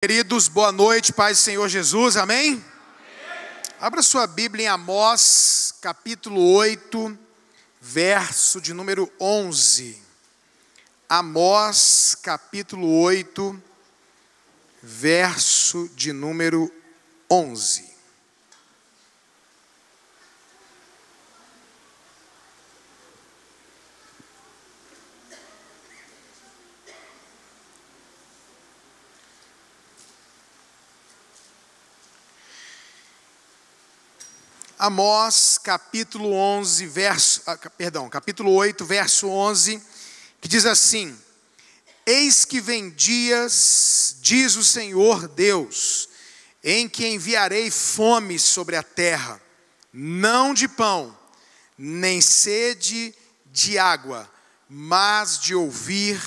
Queridos, boa noite, paz do Senhor Jesus, amém? Amém? Abra sua Bíblia em Amós, capítulo 8, verso de número 11. Amós, capítulo 8, verso de número 11. Amós, capítulo 8, verso 11, que diz assim: Eis que vem dias, diz o Senhor Deus, em que enviarei fome sobre a terra, não de pão, nem sede de água, mas de ouvir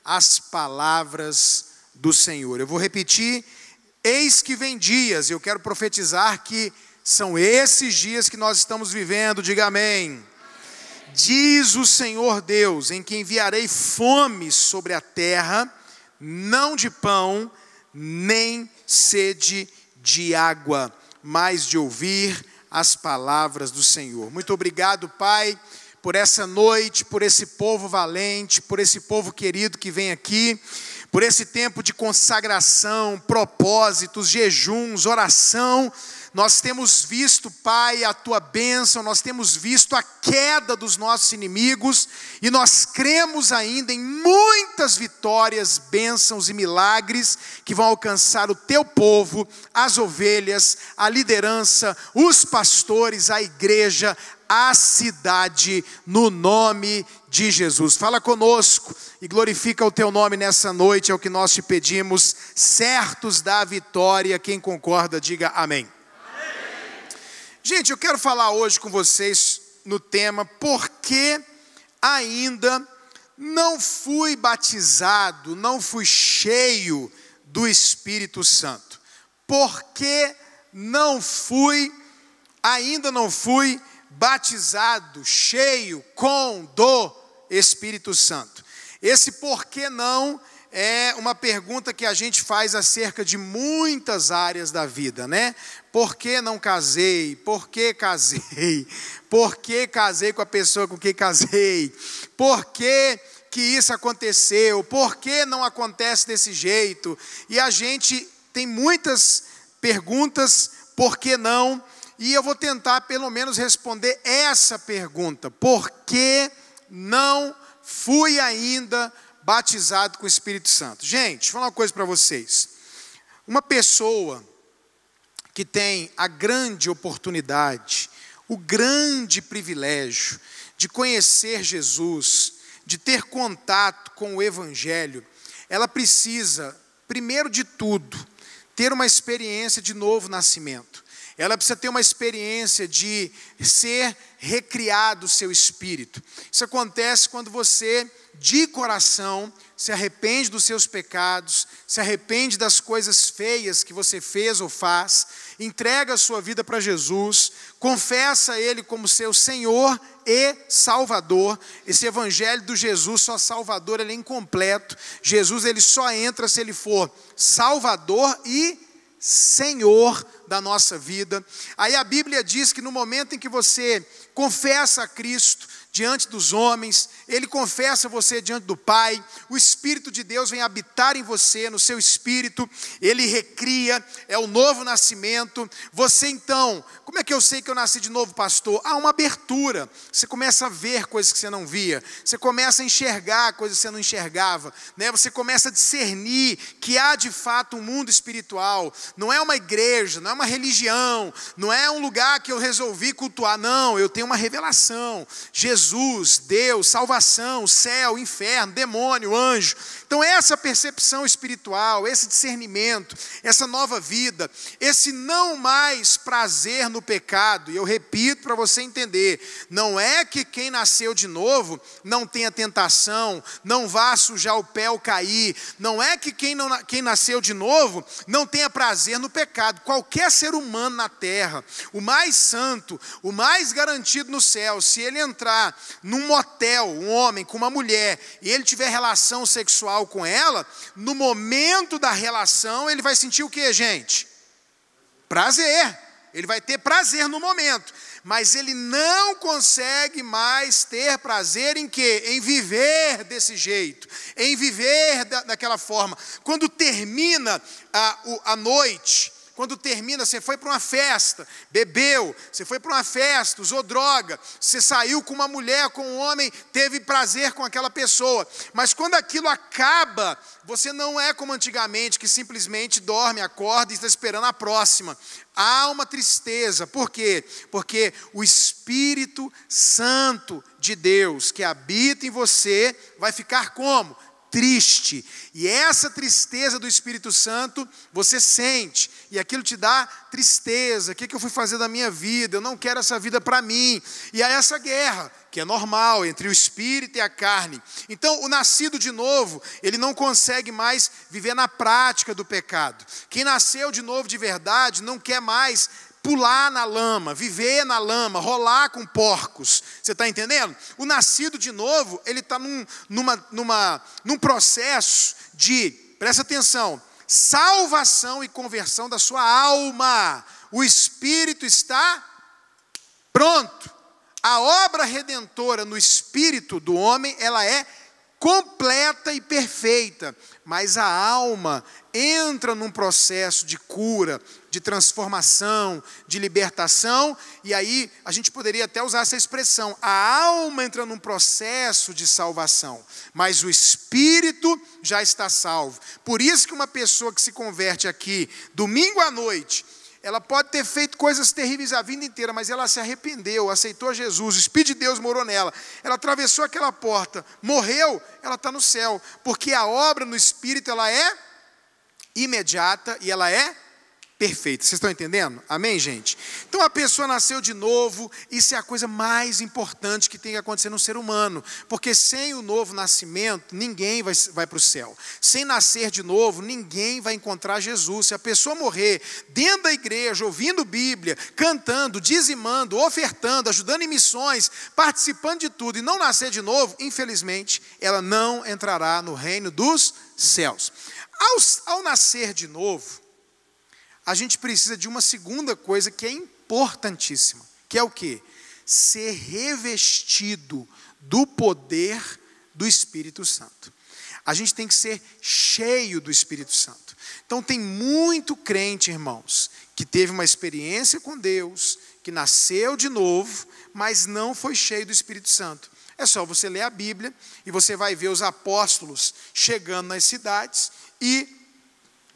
as palavras do Senhor. Eu vou repetir: eis que vem dias, eu quero profetizar que são esses dias que nós estamos vivendo, diga amém. Diz o Senhor Deus, em que enviarei fome sobre a terra, não de pão, nem sede de água, mas de ouvir as palavras do Senhor. Muito obrigado, Pai, por essa noite, por esse povo valente, por esse povo querido que vem aqui, por esse tempo de consagração, propósitos, jejuns, oração. Nós temos visto, Pai, a Tua bênção, nós temos visto a queda dos nossos inimigos, e nós cremos ainda em muitas vitórias, bênçãos e milagres que vão alcançar o Teu povo, as ovelhas, a liderança, os pastores, a igreja, a cidade, no nome de Jesus. Fala conosco e glorifica o Teu nome nessa noite, é o que nós te pedimos, certos da vitória. Quem concorda, diga amém. Gente, eu quero falar hoje com vocês no tema por que ainda não fui batizado, não fui cheio do Espírito Santo. Por que ainda não fui batizado, cheio do Espírito Santo. Esse por que não é uma pergunta que a gente faz acerca de muitas áreas da vida, né? Por que não casei? Por que casei? Por que casei com a pessoa com quem casei? Por que isso aconteceu? Por que não acontece desse jeito? E a gente tem muitas perguntas, por que não? E eu vou tentar pelo menos responder essa pergunta: por que não fui ainda batizado com o Espírito Santo? Gente, deixa eu falar uma coisa para vocês. Uma pessoa que tem a grande oportunidade, o grande privilégio de conhecer Jesus, de ter contato com o Evangelho, ela precisa, primeiro de tudo, ter uma experiência de novo nascimento. Ela precisa ter uma experiência de ser recriado o seu espírito. Isso acontece quando você, de coração, se arrepende dos seus pecados, se arrepende das coisas feias que você fez ou faz, entrega a sua vida para Jesus, confessa Ele como seu Senhor e Salvador. Esse evangelho do Jesus só Salvador, ele é incompleto. Jesus, ele só entra se ele for Salvador e Senhor da nossa vida. Aí a Bíblia diz que no momento em que você confessa a Cristo diante dos homens, Ele confessa você diante do Pai, o Espírito de Deus vem habitar em você, no seu espírito, Ele recria, é o novo nascimento. Você então, como é que eu sei que eu nasci de novo, pastor? Há uma abertura, você começa a ver coisas que você não via, você começa a enxergar coisas que você não enxergava, né? Você começa a discernir que há de fato um mundo espiritual, não é uma igreja, não é uma religião, não é um lugar que eu resolvi cultuar, não, eu tenho uma revelação. Jesus, Deus, salvação, céu, inferno, demônio, anjo. Então essa percepção espiritual, esse discernimento, essa nova vida, esse não mais prazer no pecado, e eu repito para você entender, não é que quem nasceu de novo não tenha tentação, não vá sujar o pé ou cair, não é que quem nasceu de novo não tenha prazer no pecado. Qualquer ser humano na terra, o mais santo, o mais garantido no céu, se ele entrar entrar num motel, um homem com uma mulher, e ele tiver relação sexual com ela, no momento da relação ele vai sentir o que, gente? Prazer. Ele vai ter prazer no momento, mas ele não consegue mais ter prazer em quê? Em viver desse jeito, em viver daquela forma. Quando termina a noite, quando termina, você foi para uma festa, bebeu, você foi para uma festa, usou droga, você saiu com uma mulher, com um homem, teve prazer com aquela pessoa, mas quando aquilo acaba, você não é como antigamente, que simplesmente dorme, acorda e está esperando a próxima. Há uma tristeza, por quê? Porque o Espírito Santo de Deus, que habita em você, vai ficar como? Triste, e essa tristeza do Espírito Santo você sente, e aquilo te dá tristeza. O que eu fui fazer da minha vida? Eu não quero essa vida para mim. E há essa guerra, que é normal, entre o Espírito e a carne. Então o nascido de novo, ele não consegue mais viver na prática do pecado. Quem nasceu de novo de verdade, não quer mais pular na lama, viver na lama, rolar com porcos. Você está entendendo? O nascido de novo, ele está num processo de, presta atenção, salvação e conversão da sua alma. O Espírito está pronto. A obra redentora no espírito do homem, ela é completa e perfeita, mas a alma entra num processo de cura, de transformação, de libertação, e aí a gente poderia até usar essa expressão, a alma entra num processo de salvação, mas o espírito já está salvo. Por isso que uma pessoa que se converte aqui, domingo à noite, ela pode ter feito coisas terríveis a vida inteira, mas ela se arrependeu, aceitou Jesus, o Espírito de Deus morou nela, ela atravessou aquela porta, morreu, ela está no céu, porque a obra no Espírito, ela é imediata e ela é perfeita. Vocês estão entendendo? Amém, gente? Então a pessoa nasceu de novo, isso é a coisa mais importante que tem que acontecer no ser humano, porque sem o novo nascimento, ninguém vai para o céu. Sem nascer de novo, ninguém vai encontrar Jesus. Se a pessoa morrer dentro da igreja, ouvindo Bíblia, cantando, dizimando, ofertando, ajudando em missões, participando de tudo, e não nascer de novo, infelizmente, ela não entrará no reino dos céus. Ao nascer de novo, a gente precisa de uma segunda coisa que é importantíssima, que é o quê? Ser revestido do poder do Espírito Santo. A gente tem que ser cheio do Espírito Santo. Então tem muito crente, irmãos, que teve uma experiência com Deus, que nasceu de novo, mas não foi cheio do Espírito Santo. É só você ler a Bíblia e você vai ver os apóstolos chegando nas cidades e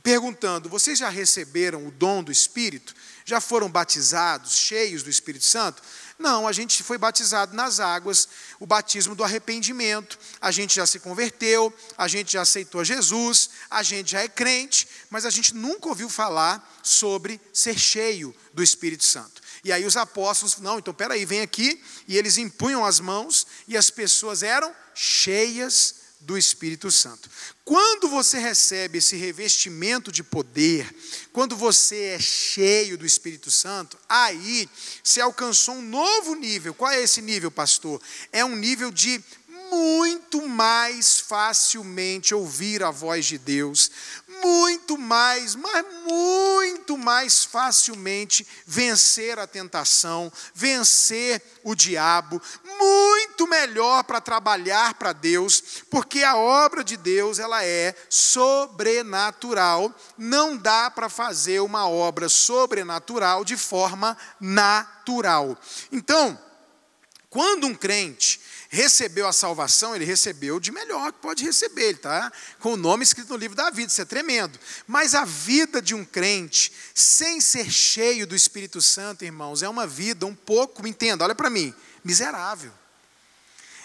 perguntando, vocês já receberam o dom do Espírito? Já foram batizados, cheios do Espírito Santo? Não, a gente foi batizado nas águas, o batismo do arrependimento, a gente já se converteu, a gente já aceitou Jesus, a gente já é crente, mas a gente nunca ouviu falar sobre ser cheio do Espírito Santo. E aí os apóstolos, não, então peraí, vem aqui, e eles impunham as mãos, e as pessoas eram cheias do Espírito Santo. Quando você recebe esse revestimento de poder, quando você é cheio do Espírito Santo, aí você alcançou um novo nível. Qual é esse nível, pastor? É um nível de muito mais facilmente ouvir a voz de Deus, muito mais, mas muito mais facilmente vencer a tentação, vencer o diabo, muito melhor para trabalhar para Deus, porque a obra de Deus, ela é sobrenatural, não dá para fazer uma obra sobrenatural de forma natural. Então, quando um crente recebeu a salvação, ele recebeu de melhor que pode receber, ele está com o nome escrito no livro da vida, isso é tremendo. Mas a vida de um crente, sem ser cheio do Espírito Santo, irmãos, é uma vida um pouco, entenda, olha para mim, miserável.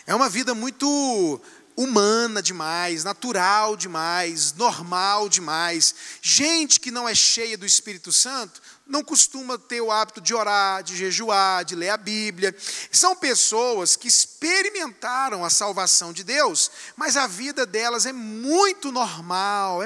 É uma vida muito humana demais, natural demais, normal demais. Gente que não é cheia do Espírito Santo, não costuma ter o hábito de orar, de jejuar, de ler a Bíblia. São pessoas que experimentaram a salvação de Deus, mas a vida delas é muito normal,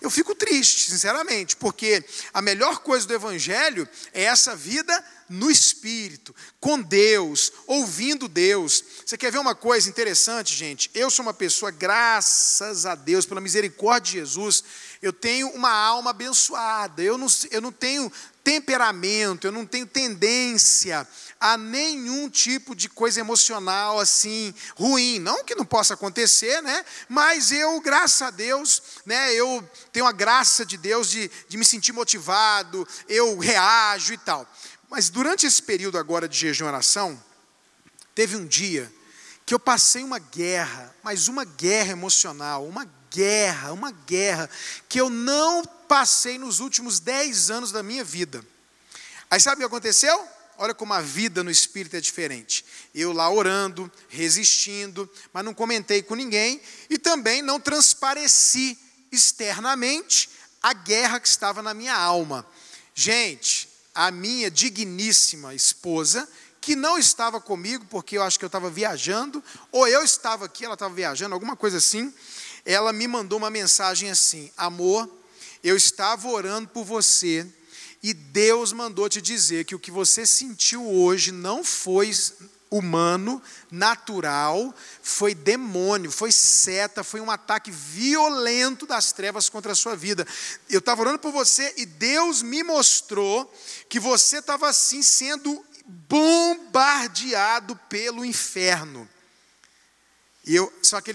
Eu fico triste, sinceramente, porque a melhor coisa do Evangelho é essa vida no Espírito, com Deus, ouvindo Deus. Você quer ver uma coisa interessante, gente? Eu sou uma pessoa, graças a Deus, pela misericórdia de Jesus, eu tenho uma alma abençoada, eu não tenho temperamento, eu não tenho tendência a nenhum tipo de coisa emocional assim, ruim. Não que não possa acontecer, né? Mas eu, graças a Deus, né, eu tenho a graça de Deus de me sentir motivado, eu reajo e tal. Mas durante esse período agora de jejum e oração, teve um dia que eu passei uma guerra, mas uma guerra emocional, uma guerra que eu não passei nos últimos 10 anos da minha vida. Aí sabe o que aconteceu? Olha como a vida no Espírito é diferente. Eu lá orando, resistindo, mas não comentei com ninguém e também não transpareci externamente a guerra que estava na minha alma. Gente, a minha digníssima esposa, que não estava comigo, porque eu acho que eu estava viajando, ou eu estava aqui, ela estava viajando, alguma coisa assim, ela me mandou uma mensagem assim: amor, eu estava orando por você, e Deus mandou te dizer que o que você sentiu hoje não foi humano, natural, foi demônio, foi seta, foi um ataque violento das trevas contra a sua vida. Eu estava orando por você e Deus me mostrou que você estava assim sendo bombardeado pelo inferno. Só que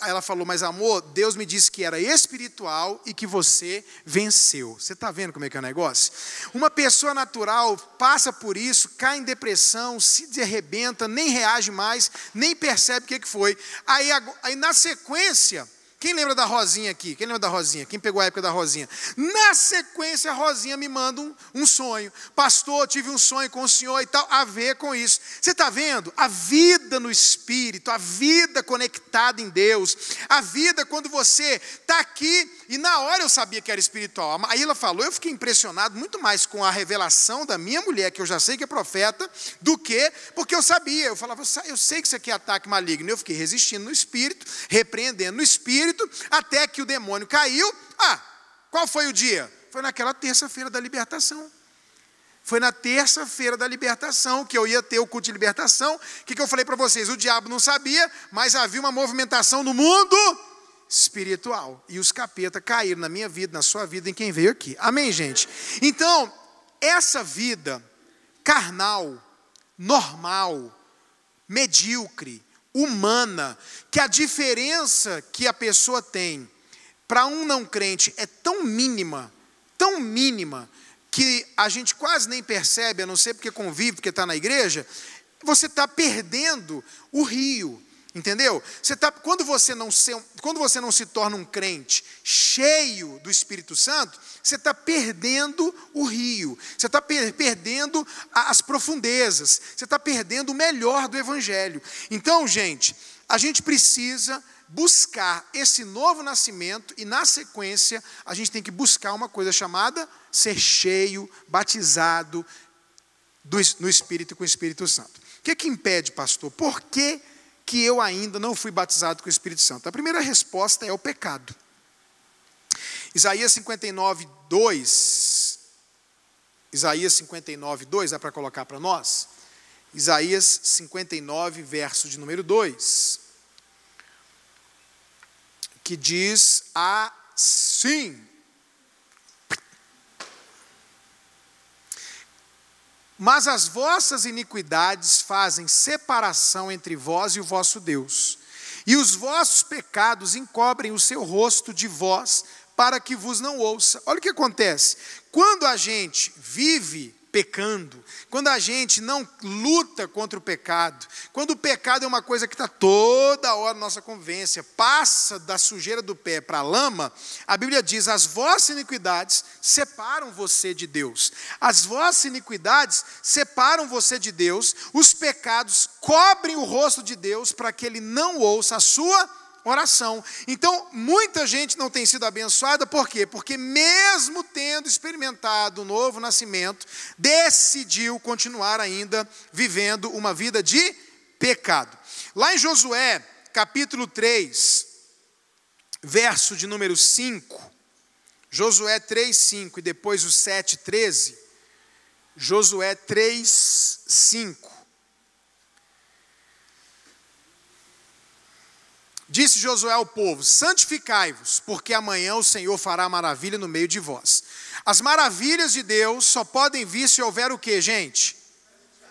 ela falou, mas amor, Deus me disse que era espiritual e que você venceu. Você está vendo como é que é o negócio? Uma pessoa natural passa por isso, cai em depressão, se arrebenta, nem reage mais, nem percebe o que foi. Aí na sequência, quem lembra da Rosinha aqui? Quem lembra da Rosinha? Quem pegou a época da Rosinha? Na sequência, a Rosinha me manda um sonho. Pastor, tive um sonho com o senhor e tal, a ver com isso. Você está vendo? A vida no Espírito, a vida conectada em Deus, a vida quando você está aqui, e na hora eu sabia que era espiritual. Aí ela falou, eu fiquei impressionado muito mais com a revelação da minha mulher, que eu já sei que é profeta, do que, porque eu sabia. Eu falava, eu sei que isso aqui é ataque maligno. Eu fiquei resistindo no Espírito, repreendendo no Espírito, até que o demônio caiu. Qual foi o dia? Foi naquela terça-feira da libertação. Foi na terça-feira da libertação que eu ia ter o culto de libertação. O que eu falei para vocês? O diabo não sabia, mas havia uma movimentação no mundo espiritual. E os capeta caíram na minha vida, na sua vida, em quem veio aqui. Amém, gente? Então, essa vida carnal, normal, medíocre, humana, que a diferença que a pessoa tem para um não crente é tão mínima, que a gente quase nem percebe, a não ser porque convive, porque está na igreja, você está perdendo o rio, entendeu? Quando você não se torna um crente cheio do Espírito Santo, você está perdendo o rio, você está perdendo as profundezas, você está perdendo o melhor do Evangelho. Então, gente, a gente precisa buscar esse novo nascimento e, na sequência, a gente tem que buscar uma coisa chamada ser cheio, batizado no Espírito e com o Espírito Santo. O que impede, pastor? Por que eu ainda não fui batizado com o Espírito Santo? A primeira resposta é o pecado. Isaías 59, 2. Isaías 59, 2, dá para colocar para nós? Isaías 59, verso de número 2. Que diz assim: mas as vossas iniquidades fazem separação entre vós e o vosso Deus, e os vossos pecados encobrem o seu rosto de vós, para que vos não ouça. Olha o que acontece, quando a gente vive pecando, quando a gente não luta contra o pecado, quando o pecado é uma coisa que está toda hora na nossa convivência, passa da sujeira do pé para a lama, a Bíblia diz, as vossas iniquidades separam você de Deus, as vossas iniquidades separam você de Deus, os pecados cobrem o rosto de Deus para que Ele não ouça a sua oração. Então, muita gente não tem sido abençoada, por quê? Porque mesmo tendo experimentado o novo nascimento, decidiu continuar ainda vivendo uma vida de pecado. Lá em Josué, capítulo 3, verso de número 5, Josué 3, 5 e depois o 7, 13, Josué 3, 5. Disse Josué ao povo: santificai-vos, porque amanhã o Senhor fará maravilha no meio de vós. As maravilhas de Deus só podem vir se houver o que, gente?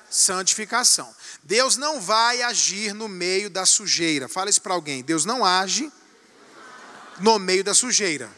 Santificação. Deus não vai agir no meio da sujeira. Fala isso para alguém. Deus não age no meio da sujeira.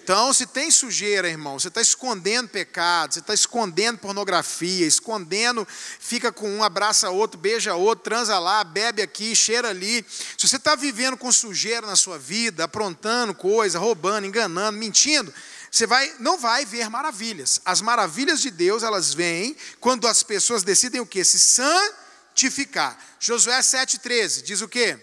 Então, se tem sujeira, irmão, você está escondendo pecado, você está escondendo pornografia, escondendo, fica com um, abraça outro, beija outro, transa lá, bebe aqui, cheira ali. Se você está vivendo com sujeira na sua vida, aprontando coisa, roubando, enganando, mentindo, você não vai ver maravilhas. As maravilhas de Deus, elas vêm quando as pessoas decidem o quê? Se santificar. Josué 7,13 diz o quê?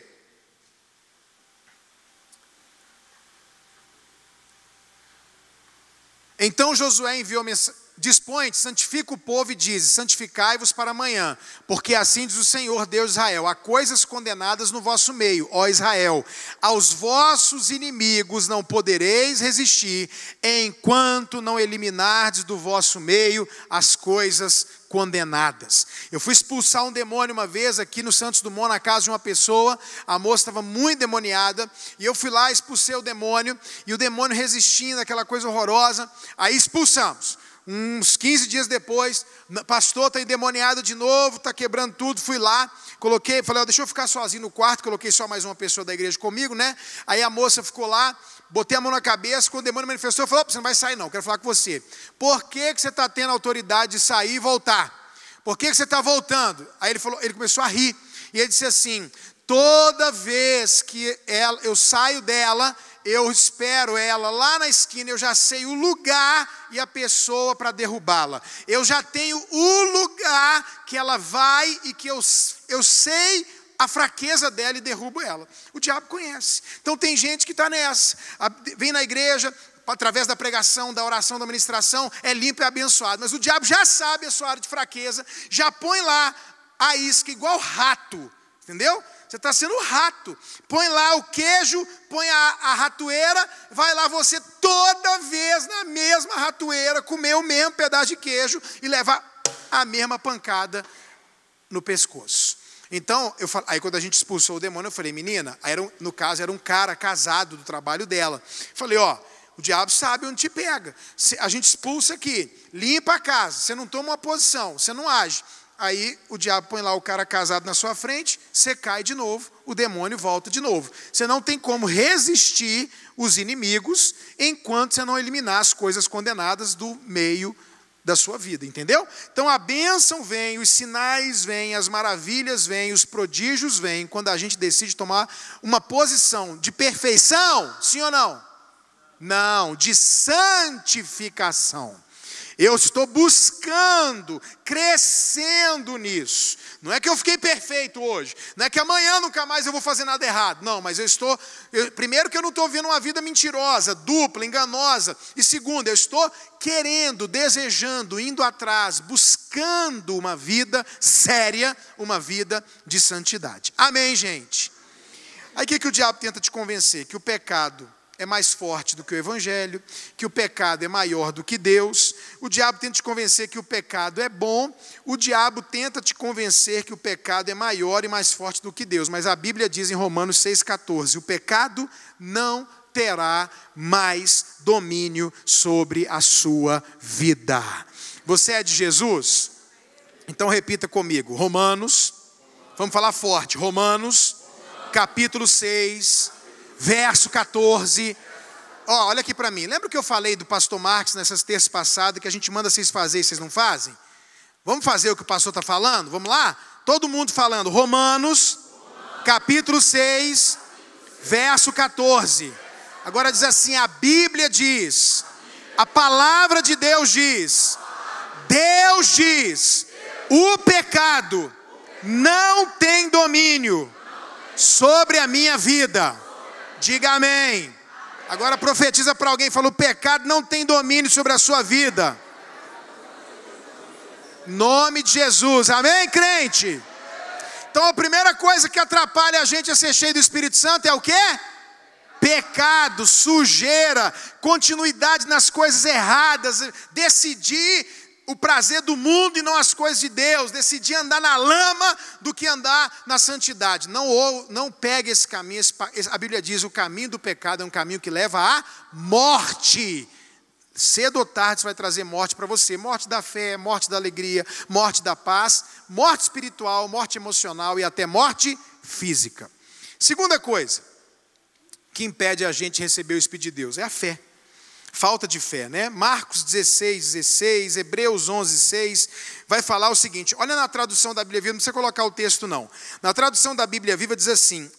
Então Josué enviou mensagem: dispõe-te, santifica o povo e diz: santificai-vos para amanhã, porque assim diz o Senhor Deus de Israel: há coisas condenadas no vosso meio, ó Israel, aos vossos inimigos não podereis resistir, enquanto não eliminardes do vosso meio as coisas condenadas. Eu fui expulsar um demônio uma vez aqui no Santos Dumont, na casa de uma pessoa. A moça estava muito endemoniada, e eu fui lá, expulsei o demônio, e o demônio resistindo, aquela coisa horrorosa. Aí expulsamos. Uns 15 dias depois, pastor, está endemoniado de novo, está quebrando tudo. Fui lá, coloquei, falei: deixa eu ficar sozinho no quarto. Coloquei só mais uma pessoa da igreja comigo, né? Aí a moça ficou lá, botei a mão na cabeça. Quando o demônio manifestou, eu falei: você não vai sair não, quero falar com você. Por que você está tendo autoridade de sair e voltar? Por que você está voltando? Aí ele começou a rir, e ele disse assim: toda vez que eu saio dela, eu espero ela lá na esquina, eu já sei o lugar e a pessoa para derrubá-la. Eu já tenho o lugar que ela vai e que eu sei a fraqueza dela e derrubo ela. O diabo conhece. Então tem gente que está nessa. Vem na igreja, através da pregação, da oração, da ministração, é limpo e abençoado. Mas o diabo já sabe a sua área de fraqueza, já põe lá a isca igual rato, entendeu? Você está sendo rato. Põe lá o queijo, põe a ratoeira, vai lá você toda vez na mesma ratoeira, comer o mesmo pedaço de queijo e levar a mesma pancada no pescoço. Então, aí quando a gente expulsou o demônio, eu falei: menina, no caso era um cara casado do trabalho dela. Falei: o diabo sabe onde te pega. A gente expulsa aqui, limpa a casa, você não toma uma posição, você não age. Aí o diabo põe lá o cara casado na sua frente, você cai de novo, o demônio volta de novo. Você não tem como resistir os inimigos enquanto você não eliminar as coisas condenadas do meio da sua vida, entendeu? Então a bênção vem, os sinais vêm, as maravilhas vêm, os prodígios vêm quando a gente decide tomar uma posição de perfeição, sim ou não? Não, de santificação. Eu estou buscando, crescendo nisso. Não é que eu fiquei perfeito hoje. Não é que amanhã nunca mais eu vou fazer nada errado. Não, mas primeiro que eu não estou vivendo uma vida mentirosa, dupla, enganosa. E segundo, eu estou querendo, desejando, indo atrás, buscando uma vida séria, uma vida de santidade. Amém, gente? Aí o que o diabo tenta te convencer? Que o pecado é mais forte do que o evangelho, que o pecado é maior do que Deus. O diabo tenta te convencer que o pecado é bom, o diabo tenta te convencer que o pecado é maior e mais forte do que Deus. Mas a Bíblia diz em Romanos 6,14, o pecado não terá mais domínio sobre a sua vida. Você é de Jesus? Então repita comigo, Romanos, vamos falar forte, Romanos, capítulo 6, verso 14, olha aqui para mim. Lembra que eu falei do pastor Marcos nessas terças passadas, que a gente manda vocês fazer e vocês não fazem? Vamos fazer o que o pastor está falando? Vamos lá? Todo mundo falando, Romanos, capítulo 6, verso 14. Agora diz assim, a Bíblia diz, a palavra de Deus diz, Deus diz, o pecado não tem domínio sobre a minha vida. Diga amém. Agora profetiza para alguém, fala: o pecado não tem domínio sobre a sua vida. Nome de Jesus, amém, crente? Então a primeira coisa que atrapalha a gente a ser cheio do Espírito Santo é o quê? Pecado, sujeira, continuidade nas coisas erradas, decidir o prazer do mundo e não as coisas de Deus, decidir andar na lama do que andar na santidade. Não pegue esse caminho, a Bíblia diz: o caminho do pecado é um caminho que leva à morte. Cedo ou tarde isso vai trazer morte para você, morte da fé, morte da alegria, morte da paz, morte espiritual, morte emocional e até morte física. Segunda coisa que impede a gente receber o Espírito de Deus é a fé. Falta de fé, né? Marcos 16, Hebreus 11:6, vai falar o seguinte, olha na tradução da Bíblia Viva, não precisa colocar o texto não. Na tradução da Bíblia Viva diz assim: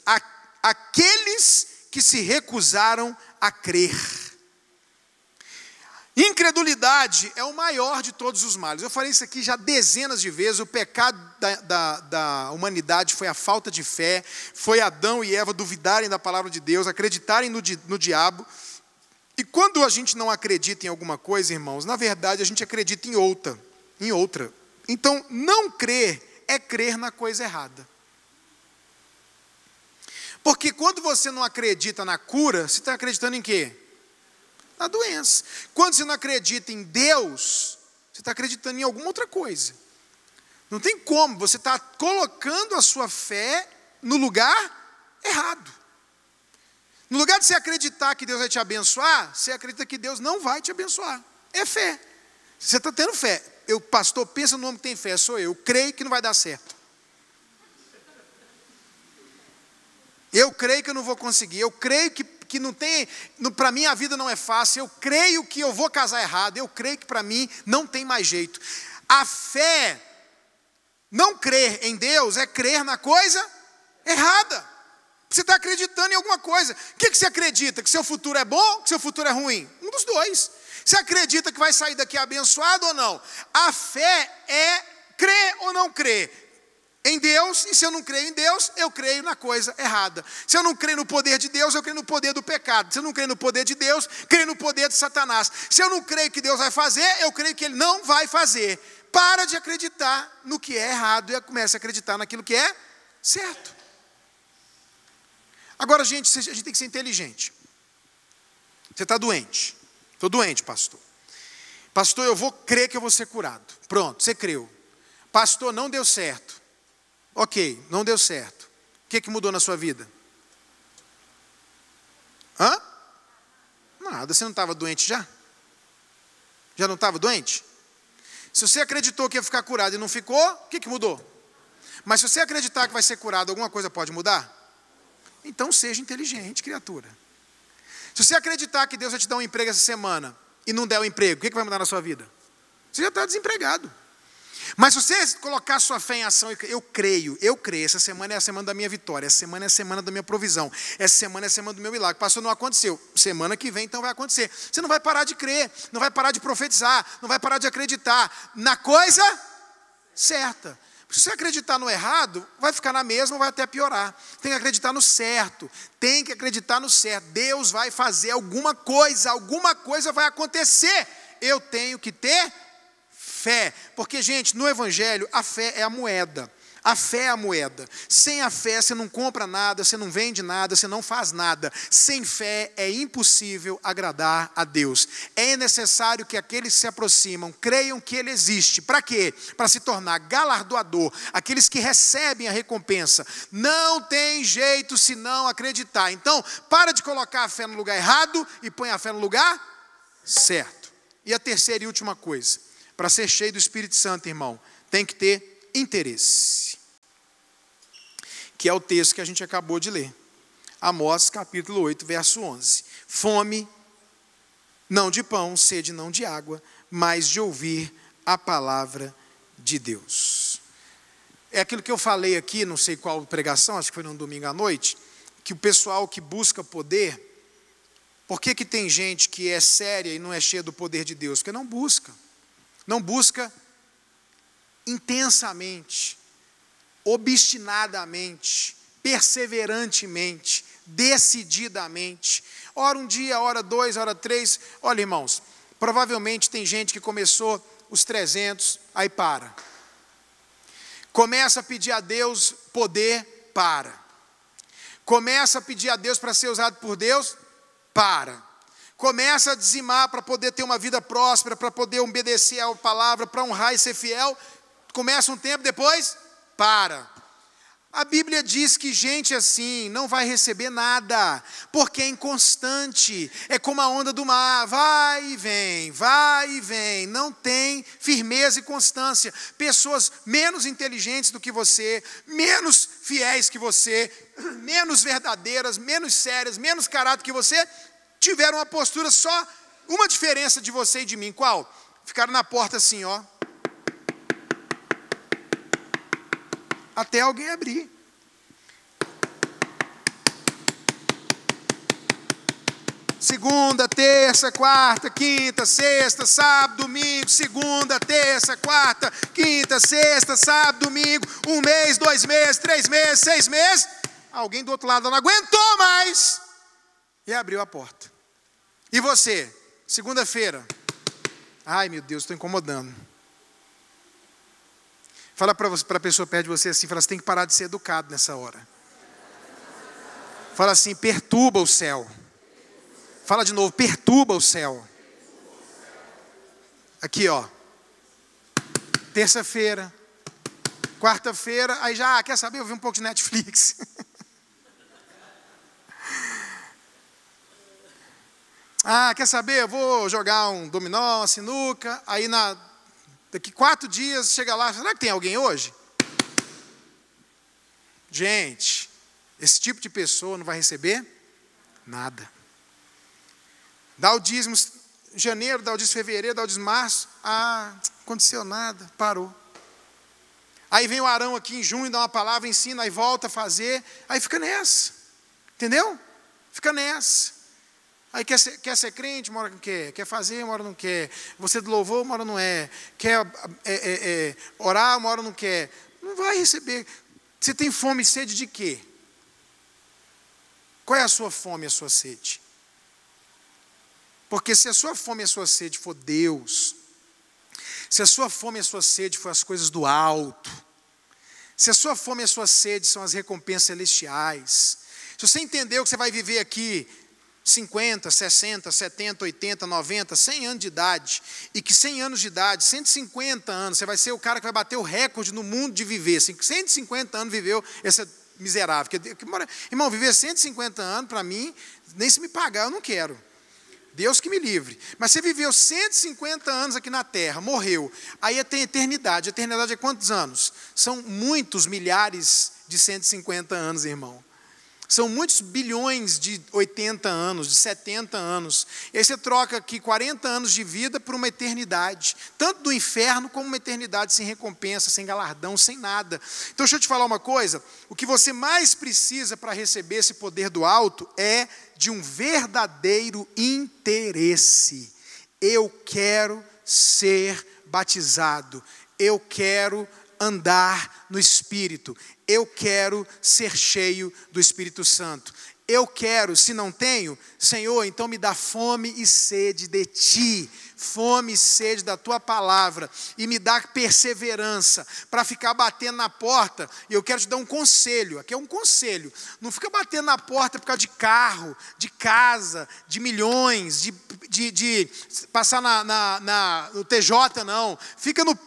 aqueles que se recusaram a crer. Incredulidade é o maior de todos os males. Eu falei isso aqui já dezenas de vezes. O pecado da humanidade foi a falta de fé, foi Adão e Eva duvidarem da palavra de Deus, acreditarem no diabo. E quando a gente não acredita em alguma coisa, irmãos, na verdade a gente acredita em outra. Então, não crer é crer na coisa errada. Porque quando você não acredita na cura, você está acreditando em quê? Na doença. Quando você não acredita em Deus, você está acreditando em alguma outra coisa. Não tem como, você está colocando a sua fé no lugar errado. No lugar de você acreditar que Deus vai te abençoar, você acredita que Deus não vai te abençoar. É fé. Você está tendo fé. Pastor, pensa no homem que tem fé, sou eu. Eu creio que não vai dar certo. Eu creio que eu não vou conseguir. Eu creio que não tem, para mim a vida não é fácil. Eu creio que eu vou casar errado. Eu creio que para mim não tem mais jeito. A fé, não crer em Deus, é crer na coisa errada. Você está acreditando em alguma coisa. O que você acredita? Que seu futuro é bom? Que seu futuro é ruim? Um dos dois. Você acredita que vai sair daqui abençoado ou não? A fé é crer ou não crer em Deus. E se eu não creio em Deus, eu creio na coisa errada. Se eu não creio no poder de Deus, eu creio no poder do pecado. Se eu não creio no poder de Deus, creio no poder de Satanás. Se eu não creio que Deus vai fazer, eu creio que Ele não vai fazer. Para de acreditar no que é errado e comece a acreditar naquilo que é certo. Agora, gente tem que ser inteligente. Você está doente. Estou doente, pastor. Pastor, eu vou crer que eu vou ser curado. Pronto, você creu. Pastor, não deu certo. Ok, não deu certo. O que mudou na sua vida? Hã? Nada, você não estava doente já? Já não estava doente? Se você acreditou que ia ficar curado e não ficou, o que mudou? Mas se você acreditar que vai ser curado, alguma coisa pode mudar? Então seja inteligente, criatura. Se você acreditar que Deus vai te dar um emprego essa semana e não der o emprego, o que vai mudar na sua vida? Você já está desempregado. Mas se você colocar sua fé em ação, eu creio, essa semana é a semana da minha vitória, essa semana é a semana da minha provisão, essa semana é a semana do meu milagre. Pastor, não aconteceu, semana que vem então vai acontecer. Você não vai parar de crer, não vai parar de profetizar, não vai parar de acreditar na coisa certa. Se você acreditar no errado, vai ficar na mesma ou vai até piorar. Tem que acreditar no certo. Tem que acreditar no certo. Deus vai fazer alguma coisa vai acontecer. Eu tenho que ter fé. Porque, gente, no Evangelho, a fé é a moeda. A fé é a moeda. Sem a fé, você não compra nada, você não vende nada, você não faz nada. Sem fé, é impossível agradar a Deus. É necessário que aqueles que se aproximam creiam que Ele existe. Para quê? Para se tornar galardoador. Aqueles que recebem a recompensa. Não tem jeito senão acreditar. Então, para de colocar a fé no lugar errado e põe a fé no lugar certo. E a terceira e última coisa. Para ser cheio do Espírito Santo, irmão, tem que ter interesse. Que é o texto que a gente acabou de ler. Amós capítulo 8, verso 11. Fome, não de pão, sede não de água, mas de ouvir a palavra de Deus. É aquilo que eu falei aqui, não sei qual pregação, acho que foi num domingo à noite, que o pessoal que busca poder, por que tem gente que é séria e não é cheia do poder de Deus? Porque não busca. Não busca intensamente, obstinadamente, perseverantemente, decididamente. Ora um dia, ora dois, ora três. Olha, irmãos, provavelmente tem gente que começou os 300, aí para. Começa a pedir a Deus poder, para. Começa a pedir a Deus para ser usado por Deus, para. Começa a dizimar para poder ter uma vida próspera, para poder obedecer à palavra, para honrar e ser fiel. Começa um tempo, depois, para. A Bíblia diz que gente assim não vai receber nada, porque é inconstante, é como a onda do mar, vai e vem, não tem firmeza e constância. Pessoas menos inteligentes do que você, menos fiéis que você, menos verdadeiras, menos sérias, menos caráter que você, tiveram uma postura só, uma diferença de você e de mim. Qual? Ficaram na porta assim, ó. Até alguém abrir. Segunda, terça, quarta, quinta, sexta, sábado, domingo. Segunda, terça, quarta, quinta, sexta, sábado, domingo. 1 mês, 2 meses, 3 meses, 6 meses. Alguém do outro lado não aguentou mais e abriu a porta. E você? Segunda-feira. Ai, meu Deus, estou incomodando. Fala para a pessoa perto de você assim, fala, você tem que parar de ser educado nessa hora. Fala assim, perturba o céu. Fala de novo, perturba o céu. Aqui, ó. Terça-feira. Quarta-feira, aí já, quer saber? Eu vi um pouco de Netflix. Quer saber? Eu vou jogar um dominó, uma sinuca. Aí daqui 4 dias, chega lá, será que tem alguém hoje? Gente, esse tipo de pessoa não vai receber nada. Dá o dízimo em janeiro, dá o dízimo em fevereiro, dá o dízimo em março. Aconteceu nada, parou. Aí vem o Arão aqui em junho, dá uma palavra, ensina, aí volta a fazer. Aí fica nessa, entendeu? Fica nessa. Aí quer ser crente, uma hora não quer. Quer fazer, uma hora não quer. Você do louvor, uma hora não é. Quer orar, uma hora não quer. Não vai receber. Você tem fome e sede de quê? Qual é a sua fome e a sua sede? Porque se a sua fome e a sua sede for Deus, se a sua fome e a sua sede for as coisas do alto, se a sua fome e a sua sede são as recompensas celestiais, se você entendeu que você vai viver aqui 50, 60, 70, 80, 90, 100 anos de idade, e que 100 anos de idade, 150 anos, você vai ser o cara que vai bater o recorde no mundo de viver. 150 anos viveu essa miserável. Irmão, viver 150 anos, para mim, nem se me pagar, eu não quero. Deus que me livre. Mas você viveu 150 anos aqui na terra, morreu. Aí tem eternidade. A eternidade é quantos anos? São muitos milhares de 150 anos, irmão. São muitos bilhões de 80 anos, de 70 anos. E aí você troca aqui 40 anos de vida por uma eternidade. Tanto do inferno como uma eternidade sem recompensa, sem galardão, sem nada. Então deixa eu te falar uma coisa. O que você mais precisa para receber esse poder do alto é de um verdadeiro interesse. Eu quero ser batizado. Eu quero andar no Espírito. Eu quero ser cheio do Espírito Santo. Eu quero, se não tenho, Senhor, então me dá fome e sede de Ti. Fome e sede da Tua palavra. E me dá perseverança para ficar batendo na porta. E eu quero te dar um conselho. Aqui é um conselho. Não fica batendo na porta por causa de carro, de casa, de milhões, de passar no TJ, não.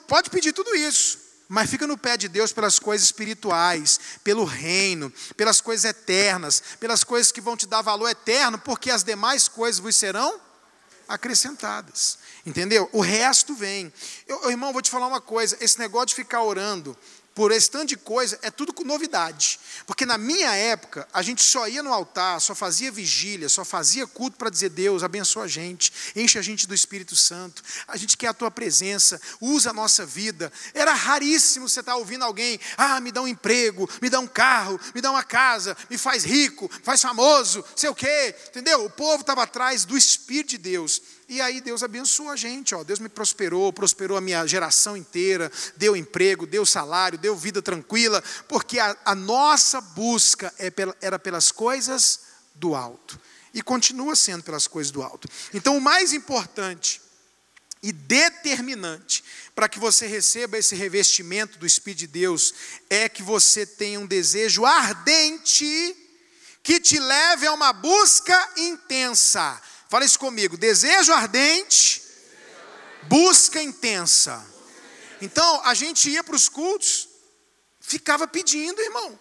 Pode pedir tudo isso. Mas fica no pé de Deus pelas coisas espirituais, pelo reino, pelas coisas eternas, pelas coisas que vão te dar valor eterno, porque as demais coisas vos serão acrescentadas. Entendeu? O resto vem. Irmão, vou te falar uma coisa, esse negócio de ficar orando por esse tanto de coisa, é tudo com novidade. Porque na minha época, a gente só ia no altar, só fazia vigília, só fazia culto para dizer, Deus, abençoa a gente, enche a gente do Espírito Santo, a gente quer a Tua presença, usa a nossa vida. Era raríssimo você estar ouvindo alguém, me dá um emprego, me dá um carro, me dá uma casa, me faz rico, faz famoso, sei o quê, entendeu? O povo estava atrás do Espírito de Deus. E aí Deus abençoou a gente, ó. Deus me prosperou a minha geração inteira, deu emprego, deu salário, deu vida tranquila, porque a nossa busca era pelas coisas do alto. E continua sendo pelas coisas do alto. Então o mais importante e determinante para que você receba esse revestimento do Espírito de Deus é que você tenha um desejo ardente que te leve a uma busca intensa. Fala isso comigo, desejo ardente, busca intensa. Então a gente ia para os cultos, ficava pedindo, irmão.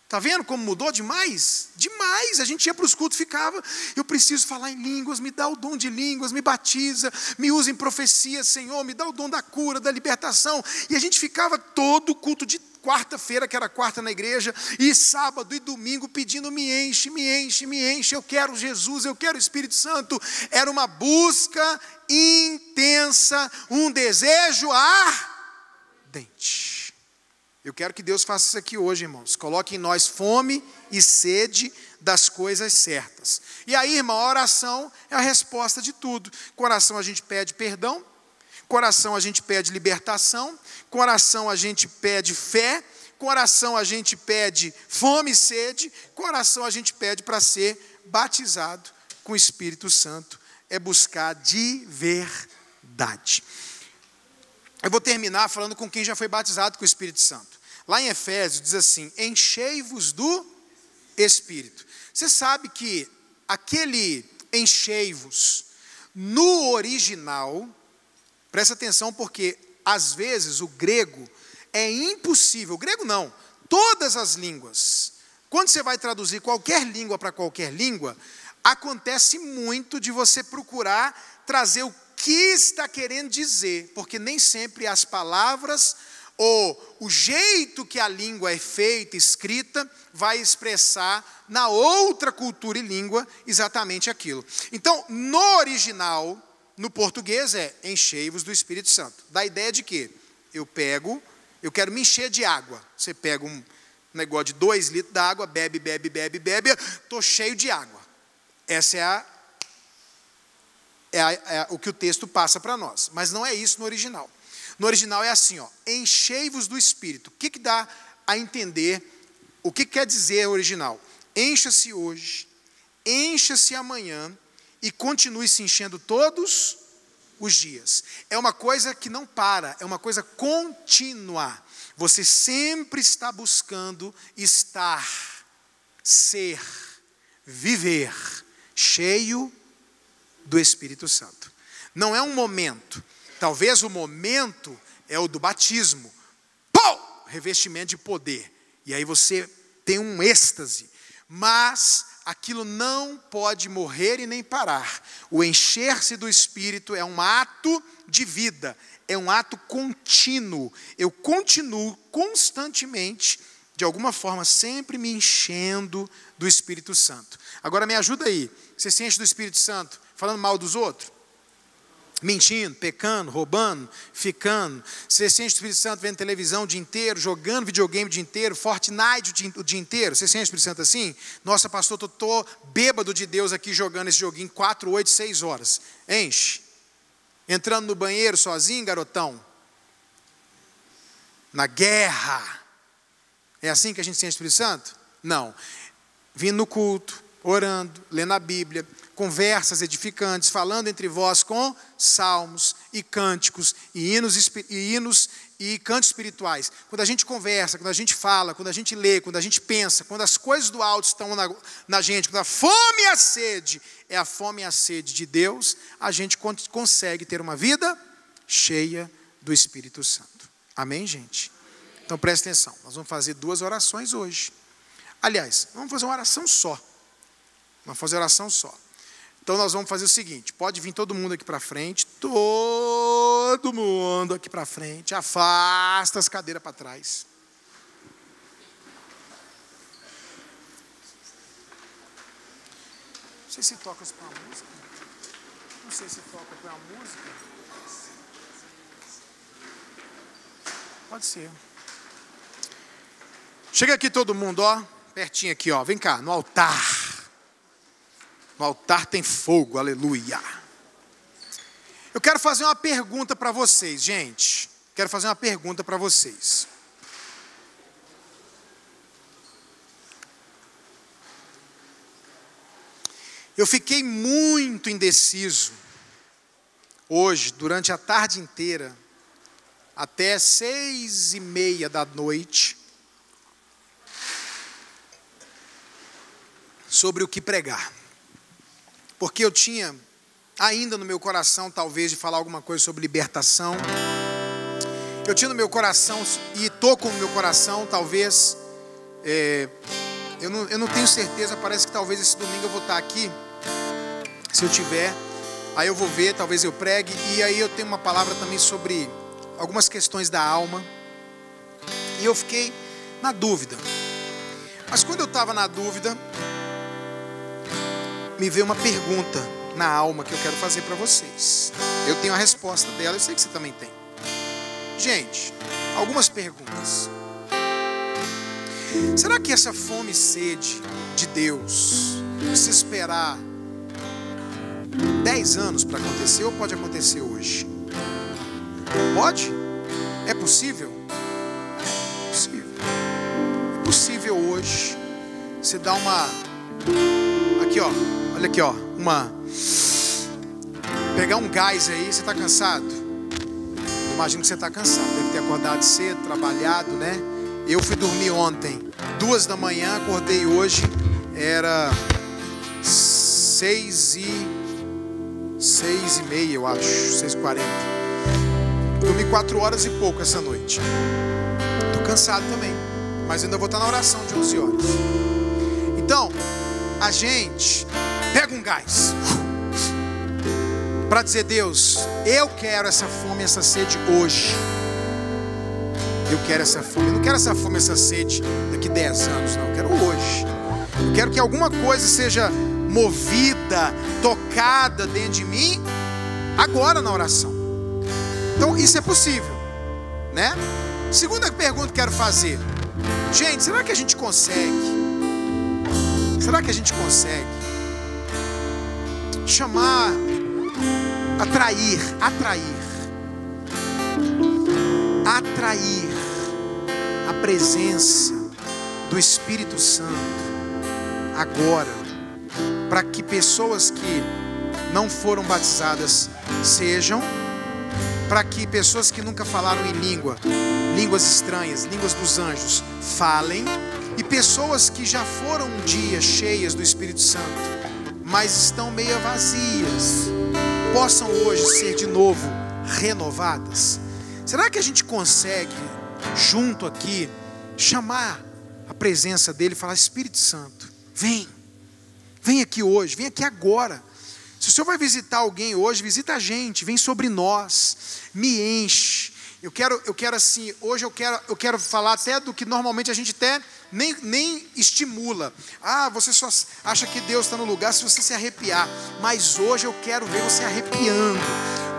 Está vendo como mudou demais? Demais, a gente ia para os cultos, ficava, eu preciso falar em línguas, me dá o dom de línguas, me batiza, me usa em profecia, Senhor, me dá o dom da cura, da libertação. E a gente ficava todo culto de quarta-feira, que era quarta na igreja, e sábado e domingo pedindo, me enche, me enche, me enche, eu quero Jesus, eu quero o Espírito Santo. Era uma busca intensa, um desejo ardente. Eu quero que Deus faça isso aqui hoje, irmãos. Coloque em nós fome e sede das coisas certas. E aí, irmão, a oração é a resposta de tudo. Com oração a gente pede perdão, com oração a gente pede libertação, com oração a gente pede fé, com oração a gente pede fome e sede, com oração a gente pede para ser batizado com o Espírito Santo. É buscar de verdade. Eu vou terminar falando com quem já foi batizado com o Espírito Santo. Lá em Efésios diz assim, enchei-vos do Espírito. Você sabe que aquele enchei-vos, no original, presta atenção porque às vezes o grego é impossível, o grego não, todas as línguas, quando você vai traduzir qualquer língua para qualquer língua, acontece muito de você procurar trazer o que está querendo dizer, porque nem sempre as palavras ou o jeito que a língua é feita, escrita, vai expressar na outra cultura e língua exatamente aquilo. Então, no original, no português é enchei-vos do Espírito Santo. Da ideia de que eu quero me encher de água. Você pega um negócio de 2 litros de água, bebe, estou cheio de água. Essa é o que o texto passa para nós, mas não é isso no original. No original é assim, ó, enchei-vos do Espírito. O que dá a entender, o que quer dizer o original? Encha-se hoje, encha-se amanhã e continue se enchendo todos os dias. É uma coisa que não para, é uma coisa contínua. Você sempre está buscando estar, ser, viver cheio do Espírito Santo. Não é um momento. Talvez o momento é o do batismo. Pum! Revestimento de poder. E aí você tem um êxtase. Mas aquilo não pode morrer e nem parar. O encher-se do Espírito é um ato de vida. É um ato contínuo. Eu continuo constantemente, de alguma forma, sempre me enchendo do Espírito Santo. Agora me ajuda aí. Você se enche do Espírito Santo falando mal dos outros? Mentindo, pecando, roubando, ficando. Você se enche do Espírito Santo vendo televisão o dia inteiro, jogando videogame o dia inteiro, Fortnite o dia inteiro. Você se enche do Espírito Santo assim? Nossa, pastor, eu estou bêbado de Deus aqui jogando esse joguinho 4, 8, 6 horas. Enche. Entrando no banheiro sozinho, garotão. Na guerra. É assim que a gente se enche do Espírito Santo? Não. Vindo no culto, orando, lendo a Bíblia, conversas edificantes, falando entre vós com salmos e cânticos e hinos e cantos espirituais. Quando a gente conversa, quando a gente fala, quando a gente lê, quando a gente pensa, quando as coisas do alto estão na gente, quando a fome e a sede é a fome e a sede de Deus, a gente consegue ter uma vida cheia do Espírito Santo. Amém, gente? Então presta atenção, nós vamos fazer 2 orações hoje. Aliás, vamos fazer uma oração só. Vamos fazer oração só. Então nós vamos fazer o seguinte, pode vir todo mundo aqui para frente, todo mundo aqui para frente, afasta as cadeiras para trás. Não sei se toca para a música. Não sei se toca para a música. Pode ser. Chega aqui todo mundo, ó, pertinho aqui, ó, vem cá, no altar. No altar tem fogo, aleluia. Eu quero fazer uma pergunta para vocês, gente. Quero fazer uma pergunta para vocês. Eu fiquei muito indeciso hoje, durante a tarde inteira, até 6:30 da noite, sobre o que pregar. Porque eu tinha ainda no meu coração, talvez, de falar alguma coisa sobre libertação. Eu tinha no meu coração, e estou com o meu coração, talvez, eu não tenho certeza, parece que talvez esse domingo eu vou estar aqui, se eu tiver, aí eu vou ver, talvez eu pregue, e aí eu tenho uma palavra também sobre algumas questões da alma, e eu fiquei na dúvida. Mas quando eu estava na dúvida, me veio uma pergunta na alma que eu quero fazer para vocês. Eu tenho a resposta dela, eu sei que você também tem. Gente, algumas perguntas. Será que essa fome e sede de Deus precisa esperar 10 anos para acontecer ou pode acontecer hoje? Pode? É possível? É possível. É possível hoje você dar uma... Aqui ó, olha aqui ó, pegar um gás aí. Você está cansado? Eu imagino que você está cansado, deve ter acordado cedo, trabalhado, né? Eu fui dormir ontem 2 da manhã, acordei hoje, era 6:30, eu acho, 6:40. Dormi 4 horas e pouco essa noite. Estou cansado também, mas ainda vou estar na oração de 11 horas. Então, a gente pega um gás para dizer: Deus, eu quero essa fome, essa sede hoje. Eu quero essa fome. Eu não quero essa fome, essa sede daqui 10 anos, não. Eu quero hoje. Eu quero que alguma coisa seja movida, tocada dentro de mim, agora na oração. Então isso é possível, né? Segunda pergunta que quero fazer: gente, será que a gente consegue? Será que a gente consegue chamar, atrair a presença do Espírito Santo agora, para que pessoas que não foram batizadas sejam, para que pessoas que nunca falaram em línguas estranhas, línguas dos anjos, falem, e pessoas que já foram um dia cheias do Espírito Santo, mas estão meio vazias, possam hoje ser de novo renovadas. Será que a gente consegue, junto aqui, chamar a presença dele e falar: Espírito Santo, vem aqui hoje, vem aqui agora. Se o Senhor vai visitar alguém hoje, visita a gente, vem sobre nós, me enche. Eu quero assim, hoje eu quero falar até do que normalmente a gente até nem estimula. Você só acha que Deus está no lugar se você se arrepiar. Mas hoje eu quero ver você arrepiando.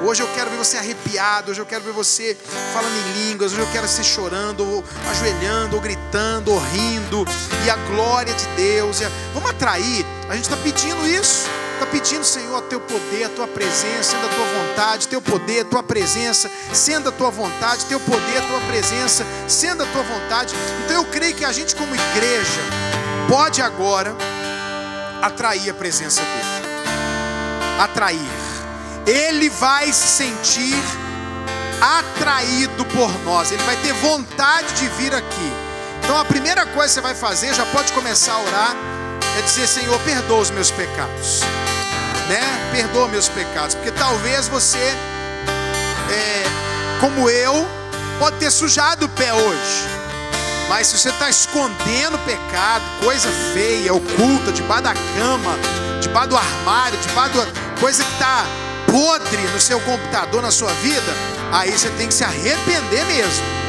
Hoje eu quero ver você arrepiado. Hoje eu quero ver você falando em línguas. Hoje eu quero você chorando, ou ajoelhando, ou gritando, ou rindo. E a glória de Deus. Vamos atrair. A gente está pedindo isso. Está pedindo, Senhor, teu poder, a tua presença, sendo a tua vontade, teu poder, a tua presença, sendo a tua vontade, teu poder, a tua presença, sendo a tua vontade. Então eu creio que a gente como igreja pode agora atrair a presença dele. Atrair. Ele vai se sentir atraído por nós, ele vai ter vontade de vir aqui. Então a primeira coisa que você vai fazer, já pode começar a orar, é dizer: Senhor, perdoa os meus pecados, né? Perdoa meus pecados, porque talvez você, como eu, pode ter sujado o pé hoje, mas se você está escondendo pecado, coisa feia, oculta, debaixo da cama, debaixo do armário, debaixo da coisa que está podre no seu computador, na sua vida, aí você tem que se arrepender mesmo.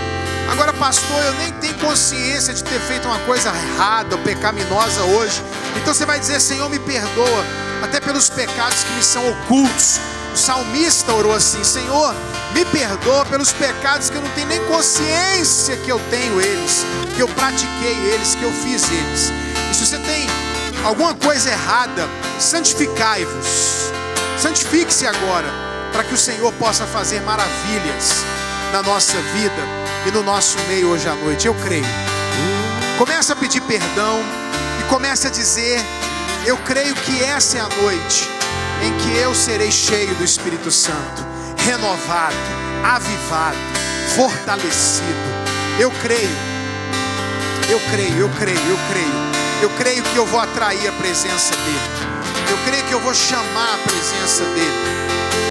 Agora, pastor, eu nem tenho consciência de ter feito uma coisa errada ou pecaminosa hoje. Então você vai dizer: Senhor, me perdoa, até pelos pecados que me são ocultos. O salmista orou assim: Senhor, me perdoa pelos pecados que eu não tenho nem consciência que eu tenho eles, que eu pratiquei eles, que eu fiz eles. E se você tem alguma coisa errada, santificai-vos. Santifique-se agora. para que o Senhor possa fazer maravilhas na nossa vida e no nosso meio hoje à noite. Eu creio. Começa a pedir perdão e comece a dizer: eu creio que essa é a noite em que eu serei cheio do Espírito Santo, renovado, avivado, fortalecido. Eu creio, eu creio, eu creio, eu creio. Eu creio que eu vou atrair a presença dEle. Eu creio que eu vou chamar a presença dEle.